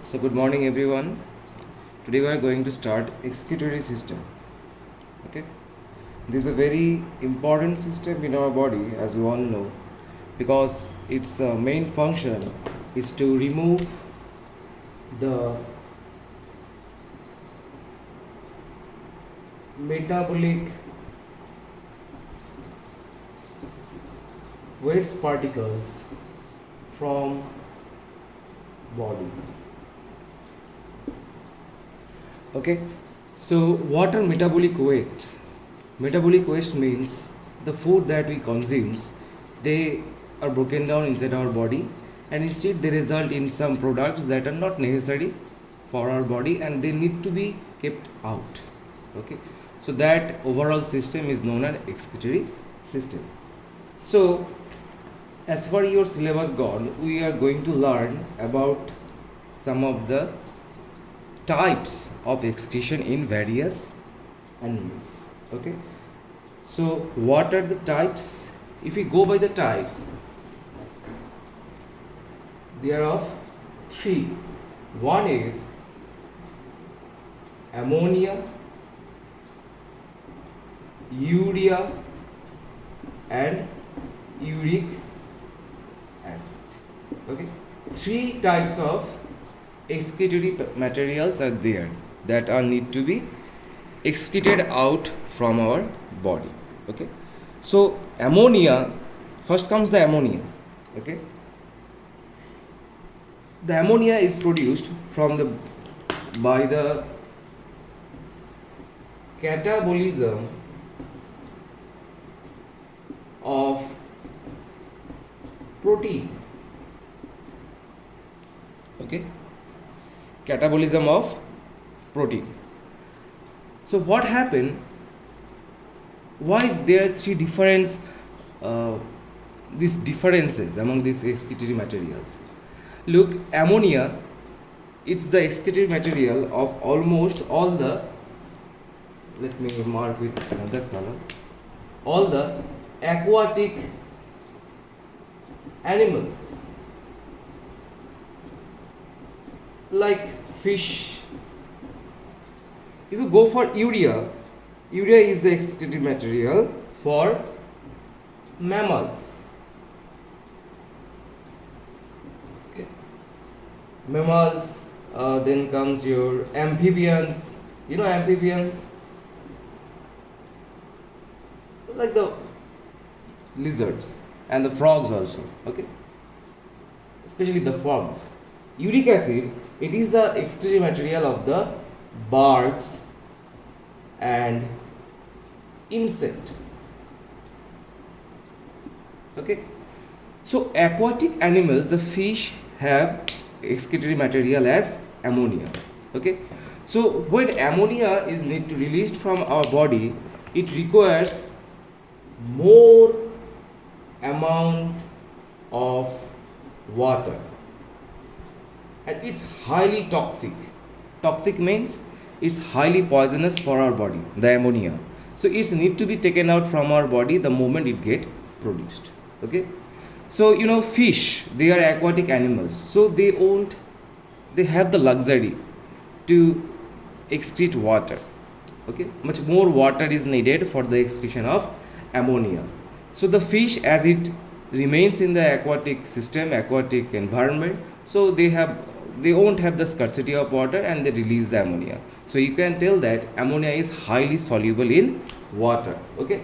So good morning everyone. Today we are going to start excretory system. Okay. This is a very important system in our body, as we all know, because its main function is to remove the metabolic waste particles from body. Okay, so what are metabolic waste? Metabolic waste means the food that we consume, they are broken down inside our body, and instead they result in some products that are not necessary for our body and they need to be kept out. Okay, so that overall system is known as excretory system. So as for your syllabus gone, we are going to learn about some of the types of excretion in various animals. Okay, so what are the types? If we go by the types, they are of three. One is ammonia, urea and uric acid. Okay, three types of excretory materials are there that are need to be excreted out from our body. Okay, so ammonia, first comes the ammonia. Okay, the ammonia is produced from the by the catabolism of protein. Okay, catabolism of protein. So what happened? Why there are three different these differences among these excretory materials? Look, ammonia, it's the excretory material of almost all the, let me mark with another color, all the aquatic animals like fish. If you go for urea, urea is the excretory material for mammals. Okay. Mammals, then comes your amphibians. You know amphibians? Like the lizards and the frogs also. Okay. Especially the frogs. Uric acid, it is the exterior material of the birds and insect. Okay, so aquatic animals, the fish, have excretory material as ammonia. Okay, so when ammonia is need to released from our body, it requires more amount of water. And it's highly toxic. Toxic means it's highly poisonous for our body, the ammonia. So it's need to be taken out from our body the moment it get produced. Okay, so you know fish, they are aquatic animals, so they have the luxury to excrete water. Okay, much more water is needed for the excretion of ammonia. So the fish, as it remains in the aquatic system, aquatic environment, so they won't have the scarcity of water and they release the ammonia. So you can tell that ammonia is highly soluble in water. Okay,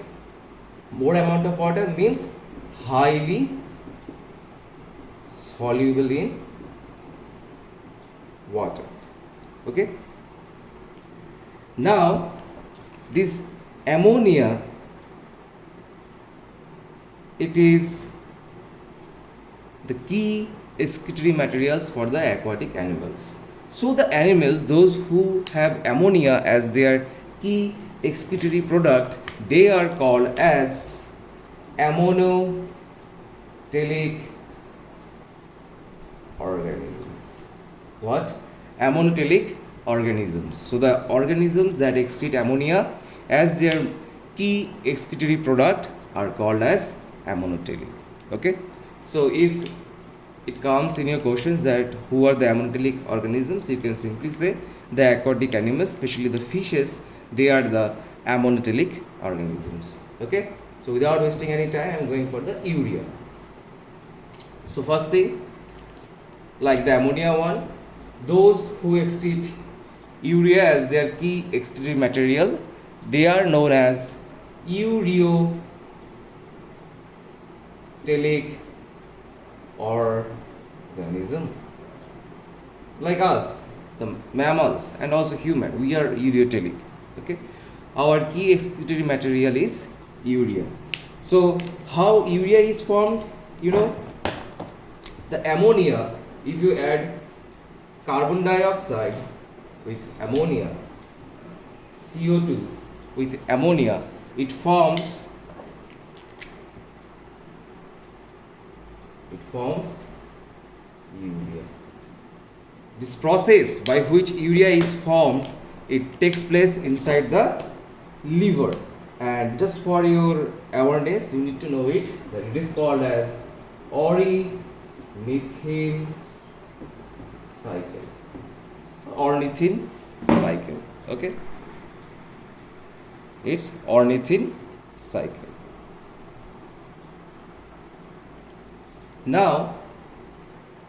more amount of water means highly soluble in water. Okay, now this ammonia, it is the key excretory materials for the aquatic animals. So the animals, those who have ammonia as their key excretory product, they are called as ammonotelic organisms. What? Ammonotelic organisms. So the organisms that excrete ammonia as their key excretory product are called as ammonotelic. Okay, so if it comes in your questions that who are the ammonotelic organisms, you can simply say the aquatic animals, especially the fishes, they are the ammonotelic organisms. Okay, so without wasting any time, I am going for the urea. So first thing, like the ammonia one, those who excrete urea as their key excretory material, they are known as ureotelic organism. Like us, the mammals and also human, we are ureotelic. Okay, our key excretory material is urea. So how urea is formed? You know, the ammonia, if you add carbon dioxide with ammonia, CO2 with ammonia, it forms urea. This process by which urea is formed, it takes place inside the liver, and just for your awareness, you need to know it, that it is called as ornithine cycle. Ornithine cycle. Okay, it's ornithine cycle. Now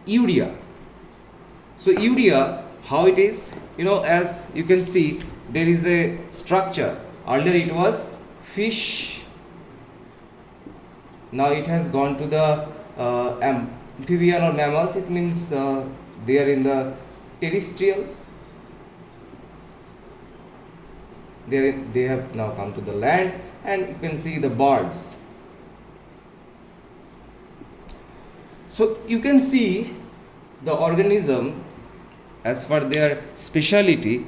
urea. So urea, how it is, you know, as you can see, there is a structure. Earlier it was fish, now it has gone to the amphibian or mammals. It means they are in the terrestrial. They have now come to the land, and you can see the birds. So you can see the organism as per their speciality.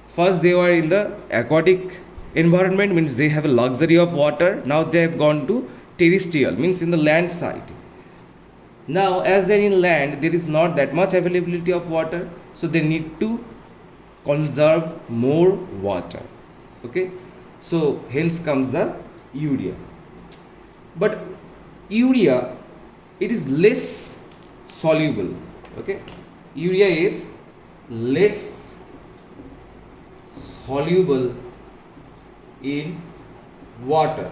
First they were in the aquatic environment, means they have a luxury of water. Now they have gone to terrestrial, means in the land side. Now as they are in land, there is not that much availability of water, so they need to conserve more water. Okay, so hence comes the urea. But urea, it is less soluble. Okay, urea is less soluble in water,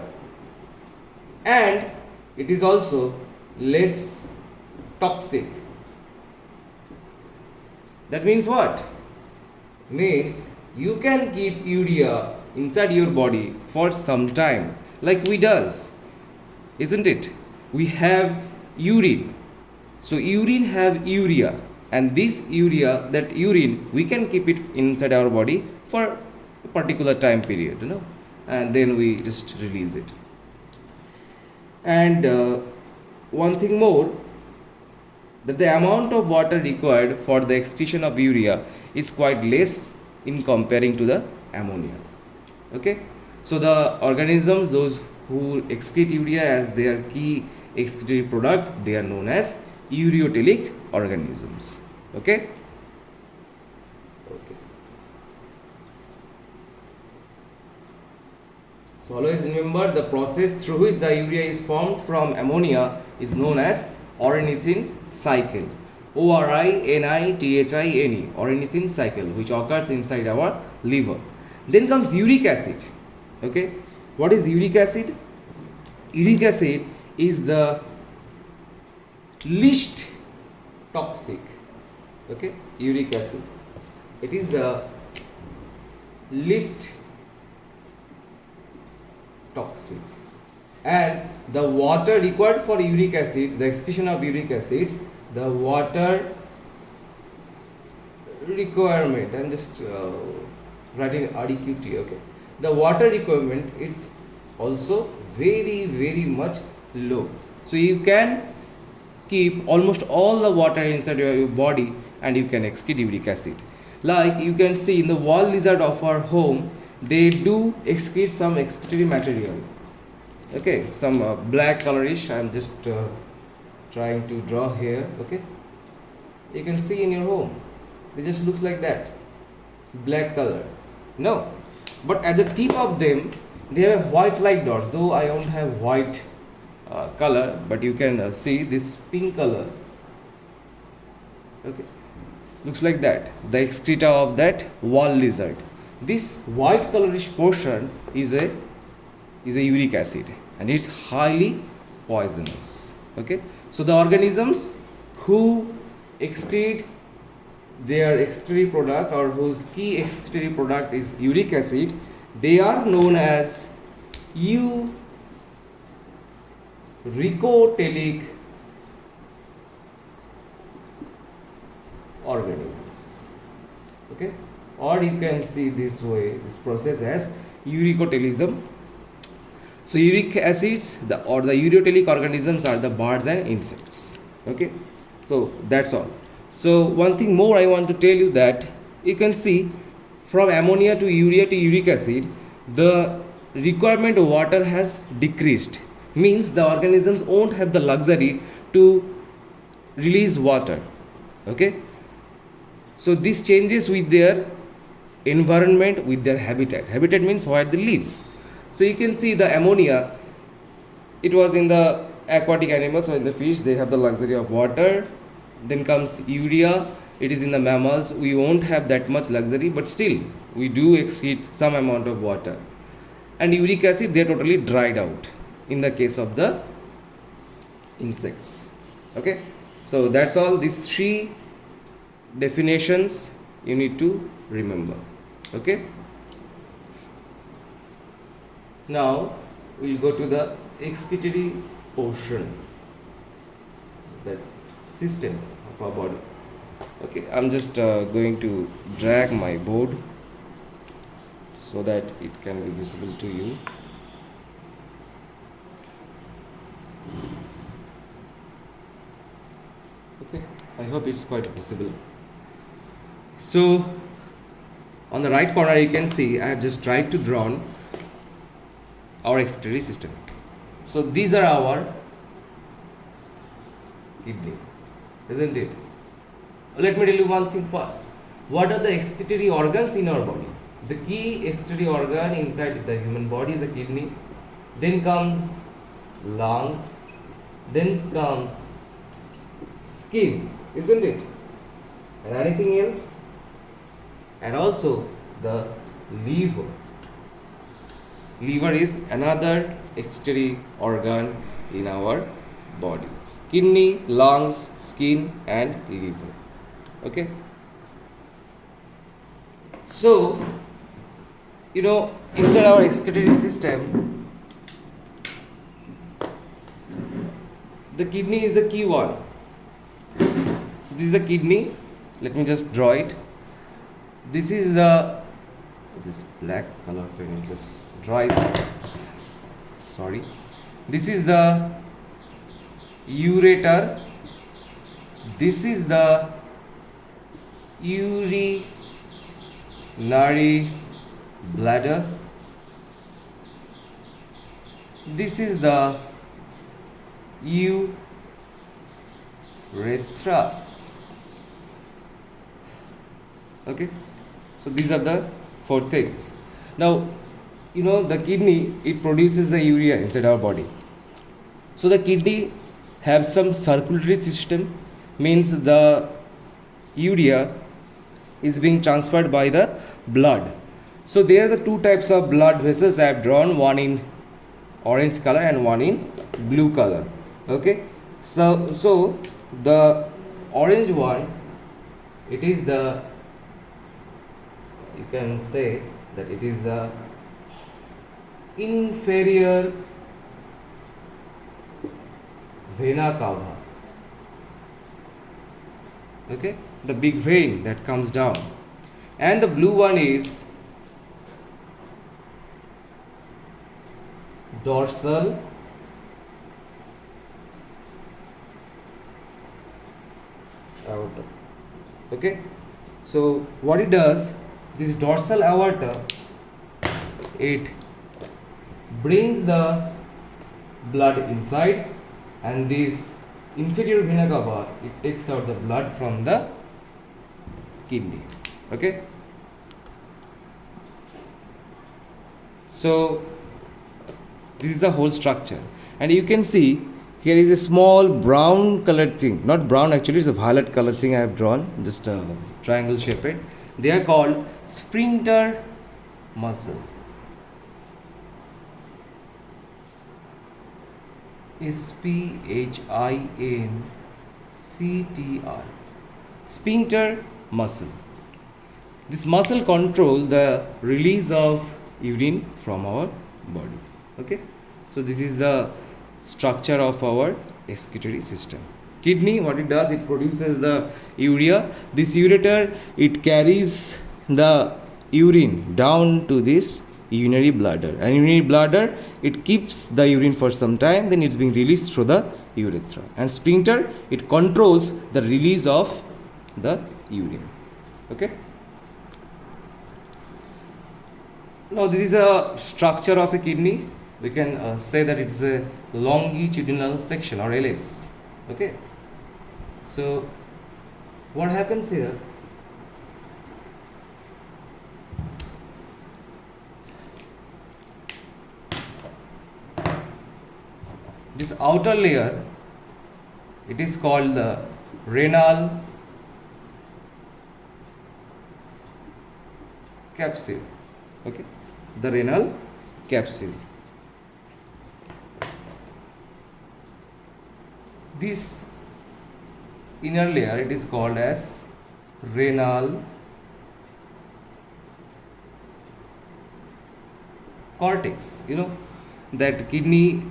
and it is also less toxic. That means what? Means you can keep urea inside your body for some time, like we does, isn't it? We have urine, so urine have urea, and this urea, that urine, we can keep it inside our body for a particular time period, you know, and then we just release it. And one thing more, that the amount of water required for the excretion of urea is quite less in comparing to the ammonia. Okay, so the organisms, those who excrete urea as their key excretory product, they are known as ureotelic organisms. Okay. So always remember, the process through which the urea is formed from ammonia is known as ornithine cycle. ORINITHINE, ornithine cycle, which occurs inside our liver. Then comes uric acid. Okay, what is uric acid? Uric acid is the least toxic. Okay, uric acid, it is the least toxic, and the water required for uric acid, the excretion of uric acids, the water requirement, I'm just writing REQT. Okay, the water requirement, it's also very much low, so you can keep almost all the water inside your body and you can excrete uric acid. Like you can see in the wall lizard of our home, they do excrete some excretory material. Okay, some black colorish, I'm just trying to draw here. Okay, you can see in your home, it just looks like that, black color. No, but at the tip of them they have white like dots, though I don't have white color, but you can see this pink color Okay, looks like that, the excreta of that wall lizard. This white colorish portion is a uric acid, and it's highly poisonous. Okay, so the organisms who excrete their excretory product, or whose key excretory product is uric acid, they are known as uricotelic organisms. Okay, or you can see this way, this process as uricotelism. So uric acids, the uricotelic organisms are the birds and insects. Okay, so that's all. So one thing more I want to tell you, that you can see from ammonia to urea to uric acid, the requirement of water has decreased. Means the organisms won't have the luxury to release water. Okay, so this changes with their environment, with their habitat. Habitat means where they lives. So you can see the ammonia, it was in the aquatic animals, or in the fish, they have the luxury of water. Then comes urea, it is in the mammals, we won't have that much luxury, but still we do excrete some amount of water. And uric acid, they are totally dried out in the case of the insects. Okay, so that's all. These three definitions you need to remember. Okay, now we'll go to the excretory portion, that system of our body. Okay, I'm just going to drag my board so that it can be visible to you. Okay, I hope it's quite visible. So on the right corner you can see I have just tried to draw our excretory system. So these are our kidney, isn't it? Let me tell you one thing first. What are the excretory organs in our body? The key excretory organ inside the human body is the kidney. Then comes lungs. Then comes skin, isn't it? And anything else? And also the liver. Liver is another excretory organ in our body. Kidney, lungs, skin, and liver. Okay. So, inside our excretory system, the kidney is the key one. So this is the kidney. Let me just draw it. This is this black color pen will just draw it. Sorry. This is the ureter. This is the urinary bladder. This is the urethra. Okay, so these are the four things. Now, the kidney, it produces the urea inside our body. So the kidney have some circulatory system, means the urea is being transferred by the blood. So there are the two types of blood vessels I have drawn, one in orange color and one in blue color. Okay, so the orange one, it is the, you can say that it is the inferior vena cava. Okay, the big vein that comes down. And the blue one is dorsal aorta. Okay, so what it does, this dorsal aorta, it brings the blood inside, and this inferior vena cava, it takes out the blood from the kidney. Okay, so this is the whole structure, and you can see Here is a small brown colored thing, not brown actually, it's a violet color thing I have drawn, just a triangle shaped. They are called sphincter muscle. SPHINCTR. Sphincter muscle. This muscle control the release of urine from our body. Okay, so this is the structure of our excretory system. Kidney, what it does, it produces the urea. This ureter, it carries the urine down to this urinary bladder, and urinary bladder, it keeps the urine for some time, then it's being released through the urethra. And sphincter, it controls the release of the urine. Okay, now this is a structure of a kidney. We can say that it's a longitudinal section, or LS. Okay, so what happens here, this outer layer, it is called the renal capsule. Okay, the renal capsule. This inner layer, it is called as renal cortex. You know that kidney,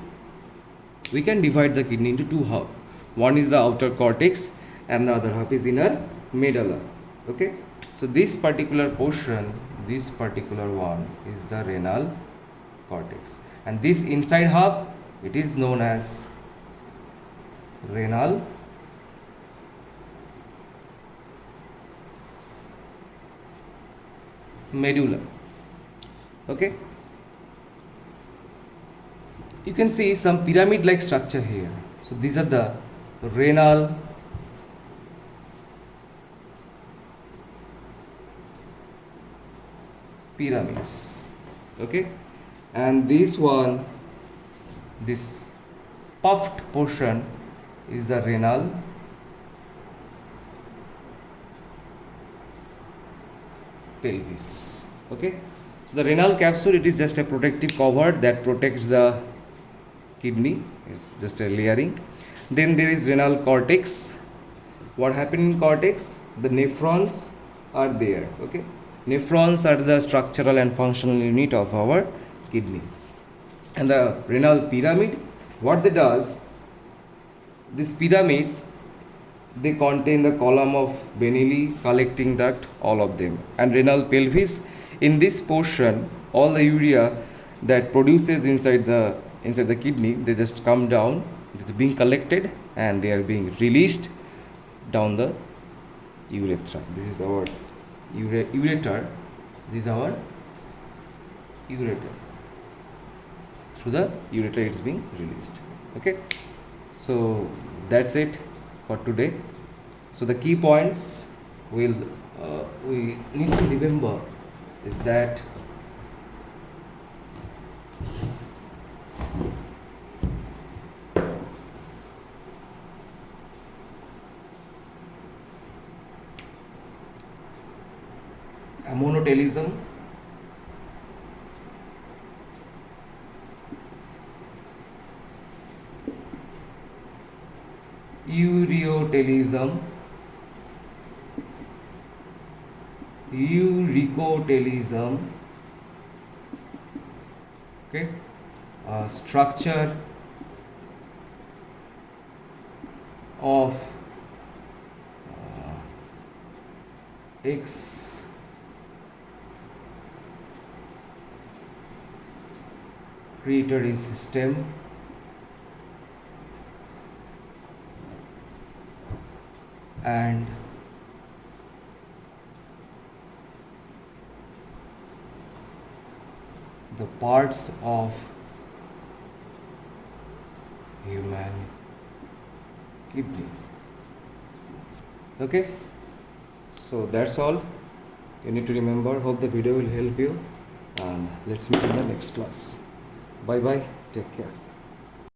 we can divide the kidney into two halves. One is the outer cortex and the other half is inner medulla. Okay, so this particular portion, this particular one is the renal cortex, and this inside half, it is known as renal medulla. Okay, you can see some pyramid like structure here. So these are the renal pyramids. Okay, and this one, this puffed portion is the renal pelvis. Okay, so the renal capsule, it is just a protective cover that protects the kidney. It's just a layering. Then there is renal cortex. What happened in cortex? The nephrons are there. Okay, nephrons are the structural and functional unit of our kidney. And the renal pyramid, what they does, these pyramids, they contain the column of Benelli, collecting duct, all of them. And renal pelvis, in this portion, all the urea that produces inside the kidney, they just come down, it's being collected and they are being released down the urethra. This is our ureter. This is our ureter. Through the ureter, it's being released. Okay, so that's it for today. So the key points we need to remember is that monotelism, ureotelism, eurycotelism, okay, structure of excretory system, and the parts of human kidney. Okay, so that's all you need to remember. Hope the video will help you, and let's meet in the next class. Bye bye, take care.